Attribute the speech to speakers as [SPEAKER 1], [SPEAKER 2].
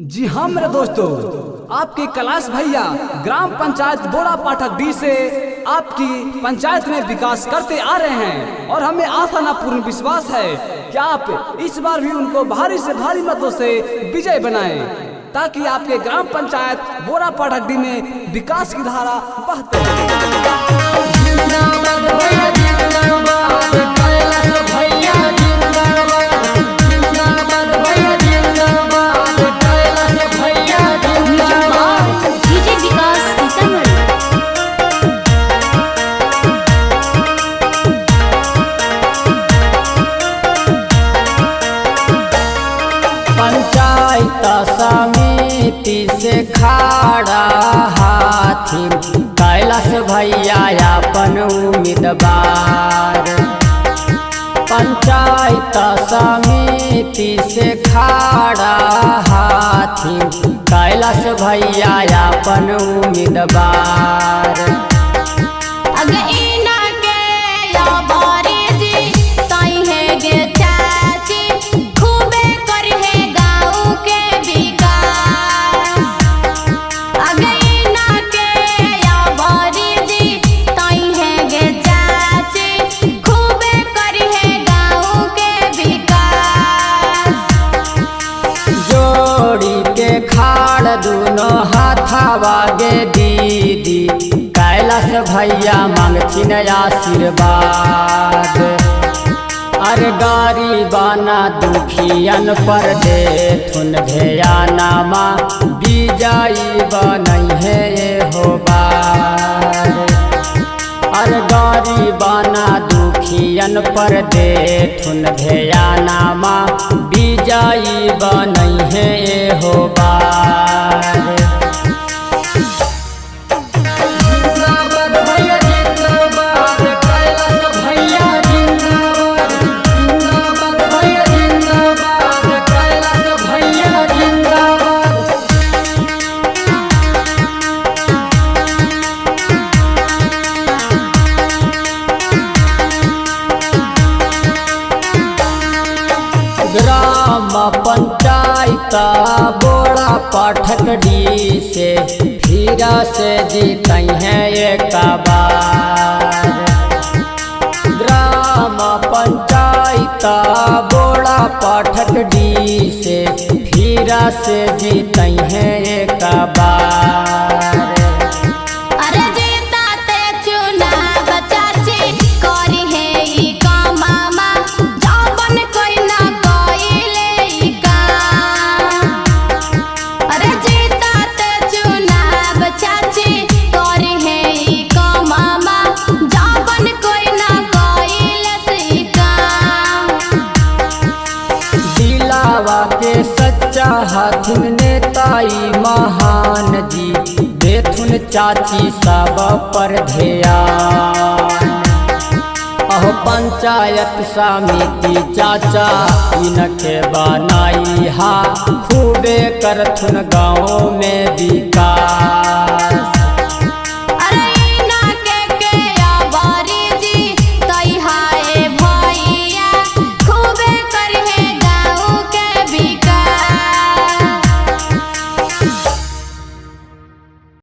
[SPEAKER 1] जी हाँ मेरे दोस्तों, आपके कैलाश भैया ग्राम पंचायत बोड़ा पाठक डी से आपकी पंचायत में विकास करते आ रहे हैं और हमें आशा न पूर्ण विश्वास है कि आप इस बार भी उनको भारी से भारी मतों से विजय बनाएं, ताकि आपके ग्राम पंचायत बोड़ा पाठक डी में विकास की धारा बहते
[SPEAKER 2] समिति से खाड़ा हाथी कैलाश भैया अपन उम्मीदवार। पंचायत समिति से खाड़ा हाथी कैलाश भैया अपन उम्मीदवार। दोनों हाथावा गे दीदी कैलाश भैया मांगथिन आशीर्वाद। अरे गरीबाना दुखियन पर देथुन ध्यानमा विजयी बनई है ये हो बार। अरे गरीबाना दुखियन पर देथुन ध्यानमा विजयी बनई है ये हो बार। ग्राम पंचायत बोड़ा पाठक डी से फिर से जीतई है एक बार। ग्राम पंचायत बोड़ा पाठक डी से फिर से जीतई है एक बार। के सच्चा हाथुन नेताई महान जी देथुन चाची सब पर ध्यान। अहो पंचायत समिति चाचा इनके बनाई हा खूबे करथुन गाँव में विकास।